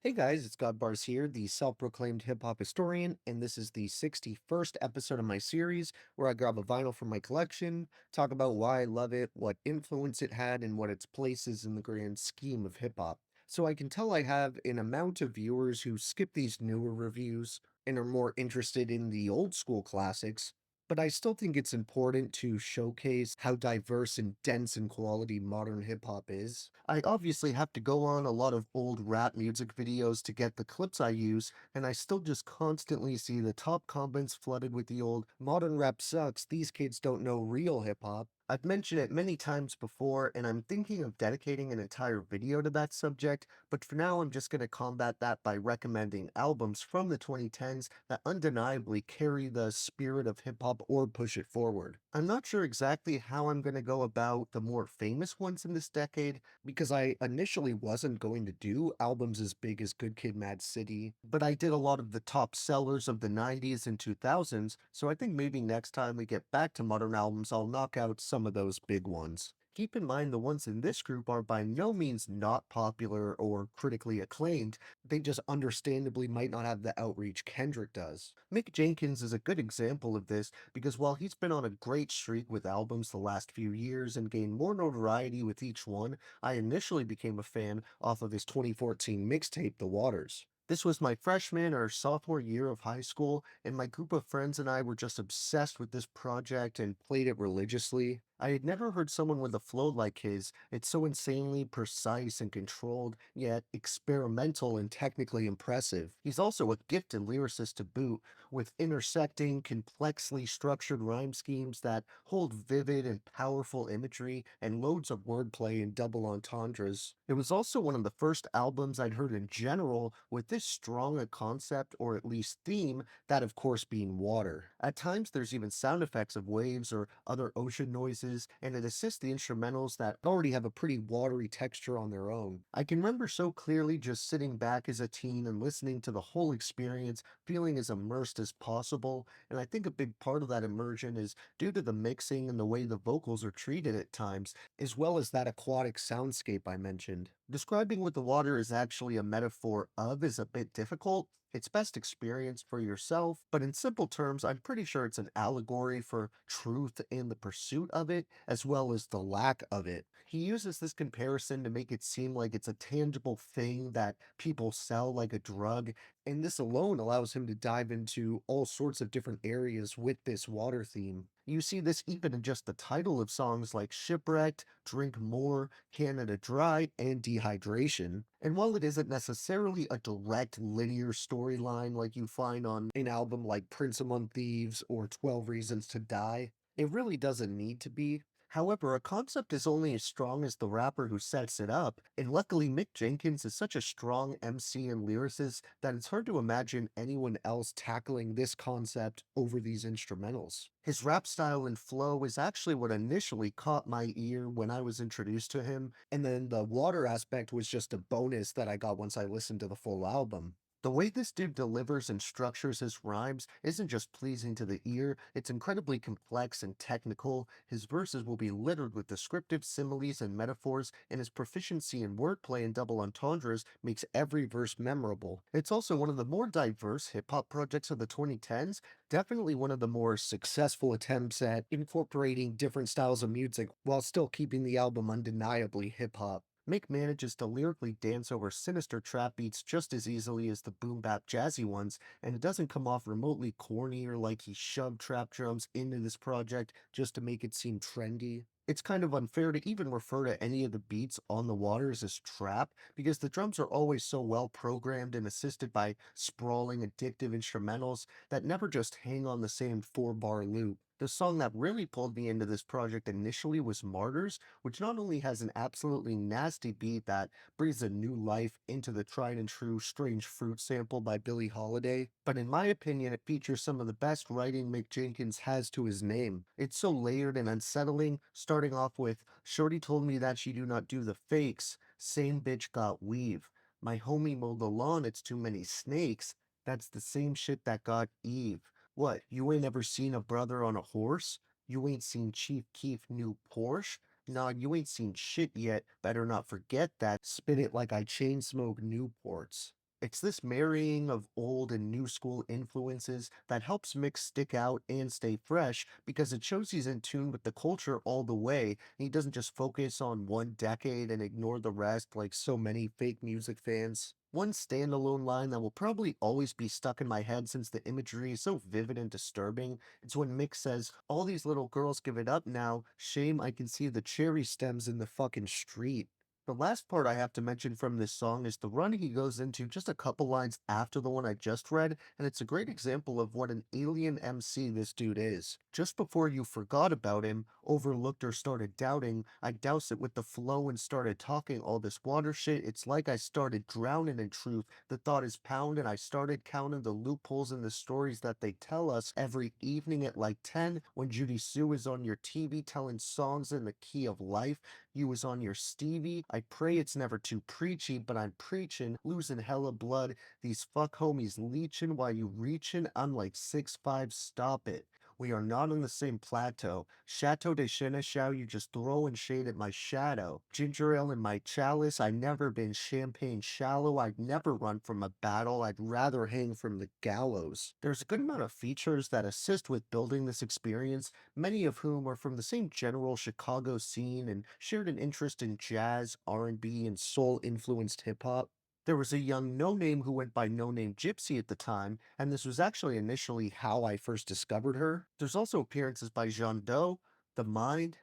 Hey guys, it's God Bars here, the self-proclaimed hip-hop historian, and this is the 61st episode of my series where I grab a vinyl from my collection, talk about why I love it, what influence it had, and what its place is in the grand scheme of hip-hop. So I can tell I have an amount of viewers who skip these newer reviews and are more interested in the old school classics, but I still think it's important to showcase how diverse and dense in quality modern hip hop is. I obviously have to go on a lot of old rap music videos to get the clips I use, and I still just constantly see the top comments flooded with the old modern rap sucks, these kids don't know real hip hop. I've mentioned it many times before, and I'm thinking of dedicating an entire video to that subject, but for now I'm just going to combat that by recommending albums from the 2010s that undeniably carry the spirit of hip hop or push it forward. I'm not sure exactly how I'm going to go about the more famous ones in this decade, because I initially wasn't going to do albums as big as Good Kid Mad City, but I did a lot of the top sellers of the 90s and 2000s, so I think maybe next time we get back to modern albums, I'll knock out some of those big ones. Keep in mind the ones in this group are by no means not popular or critically acclaimed, they just understandably might not have the outreach Kendrick does. Mick Jenkins is a good example of this because while he's been on a great streak with albums the last few years and gained more notoriety with each one, I initially became a fan off of his 2014 mixtape, The Waters. This was my freshman or sophomore year of high school, and my group of friends and I were just obsessed with this project and played it religiously. I had never heard someone with a flow like his. It's so insanely precise and controlled, yet experimental and technically impressive. He's also a gifted lyricist to boot, with intersecting, complexly structured rhyme schemes that hold vivid and powerful imagery and loads of wordplay and double entendres. It was also one of the first albums I'd heard in general with this strong a concept or at least theme, that of course being water. At times there's even sound effects of waves or other ocean noises, and it assists the instrumentals that already have a pretty watery texture on their own. I can remember so clearly just sitting back as a teen and listening to the whole experience, feeling as immersed as possible, and I think a big part of that immersion is due to the mixing and the way the vocals are treated at times, as well as that aquatic soundscape I mentioned. Describing what the water is actually a metaphor of is a bit difficult. It's best experienced for yourself, but in simple terms, I'm pretty sure it's an allegory for truth in the pursuit of it, as well as the lack of it. He uses this comparison to make it seem like it's a tangible thing that people sell like a drug, and this alone allows him to dive into all sorts of different areas with this water theme. You see this even in just the title of songs like Shipwrecked, Drink More, Canada Dry, and Dehydration. And while it isn't necessarily a direct linear storyline like you find on an album like Prince Among Thieves or 12 Reasons to Die, it really doesn't need to be. However, a concept is only as strong as the rapper who sets it up, and luckily Mick Jenkins is such a strong MC and lyricist that it's hard to imagine anyone else tackling this concept over these instrumentals. His rap style and flow is actually what initially caught my ear when I was introduced to him, and then the water aspect was just a bonus that I got once I listened to the full album. The way this dude delivers and structures his rhymes isn't just pleasing to the ear, it's incredibly complex and technical. His verses will be littered with descriptive similes and metaphors, and his proficiency in wordplay and double entendres makes every verse memorable. It's also one of the more diverse hip hop projects of the 2010s, definitely one of the more successful attempts at incorporating different styles of music while still keeping the album undeniably hip hop. Mick manages to lyrically dance over sinister trap beats just as easily as the boom bap jazzy ones, and it doesn't come off remotely corny or like he shoved trap drums into this project just to make it seem trendy. It's kind of unfair to even refer to any of the beats on the waters as trap because the drums are always so well programmed and assisted by sprawling, addictive instrumentals that never just hang on the same 4 bar loop. The song that really pulled me into this project initially was Martyrs, which not only has an absolutely nasty beat that breathes a new life into the tried and true Strange Fruit sample by Billie Holiday, but in my opinion, it features some of the best writing Mick Jenkins has to his name. It's so layered and unsettling, starting off with Shorty told me that she do not do the fakes, same bitch got weave. My homie mowed the lawn, it's too many snakes. That's the same shit that got Eve. What, you ain't ever seen a brother on a horse? You ain't seen Chief Keef new Porsche? Nah, you ain't seen shit yet. Better not forget that. Spit it like I chain smoke Newports. It's this marrying of old and new school influences that helps Mick stick out and stay fresh because it shows he's in tune with the culture all the way. And he doesn't just focus on one decade and ignore the rest like so many fake music fans. One standalone line that will probably always be stuck in my head since the imagery is so vivid and disturbing. It's when Mick says, "All these little girls give it up now. Shame I can see the cherry stems in the fucking street." The last part I have to mention from this song is the run he goes into just a couple lines after the one I just read, and it's a great example of what an alien MC this dude is. Just before you forgot about him, overlooked or started doubting, I doused it with the flow and started talking all this water shit. It's like I started drowning in truth. The thought is pound and I started counting the loopholes in the stories that they tell us every evening at like 10 when Judy Sue is on your TV telling songs in the key of life. You was on your Stevie. I pray it's never too preachy, but I'm preaching, losing hella blood. These fuck homies leeching while you reaching. I'm like 6'5", stop it. We are not on the same plateau. Chateau de Seneschal, you just throwing shade at my shadow. Ginger ale in my chalice, I never been champagne shallow. I'd never run from a battle. I'd rather hang from the gallows. There's a good amount of features that assist with building this experience, many of whom are from the same general Chicago scene and shared an interest in jazz, R&B, and soul-influenced hip-hop. There was a young no-name who went by No Name Gypsy at the time, and this was actually initially how I first discovered her. There's also appearances by Jean Doe, The Mind,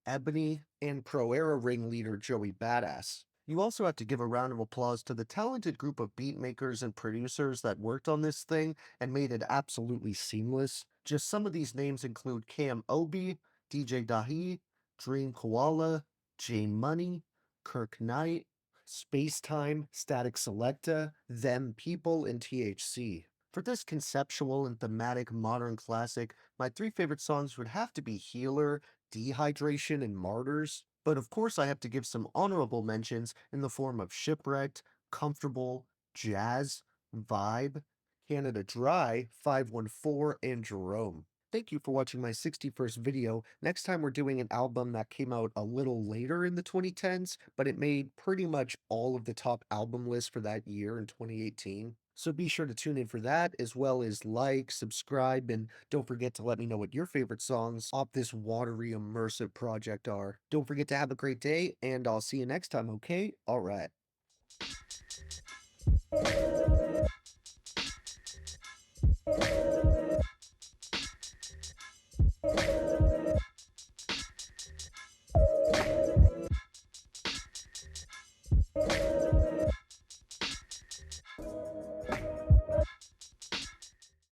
Ebony, and Pro-Era ringleader Joey Badass. You also have to give a round of applause to the talented group of beat makers and producers that worked on this thing and made it absolutely seamless. Just some of these names include Cam Obi, DJ Dahi, Dream Koala, J Money, Kirk Knight, Space Time, Static Selecta, Them People, and THC. For this conceptual and thematic modern classic, my three favorite songs would have to be Healer, Dehydration, and Martyrs. But of course, I have to give some honorable mentions in the form of Shipwrecked, Comfortable, Jazz, Vibe, Canada Dry, 514, and Jerome. Thank you for watching my 61st video. Next time we're doing an album that came out a little later in the 2010s, but it made pretty much all of the top album lists for that year in 2018. So be sure to tune in for that, as well as like, subscribe, and don't forget to let me know what your favorite songs off this watery immersive project are. Don't forget to have a great day, and I'll see you next time, okay? Alright.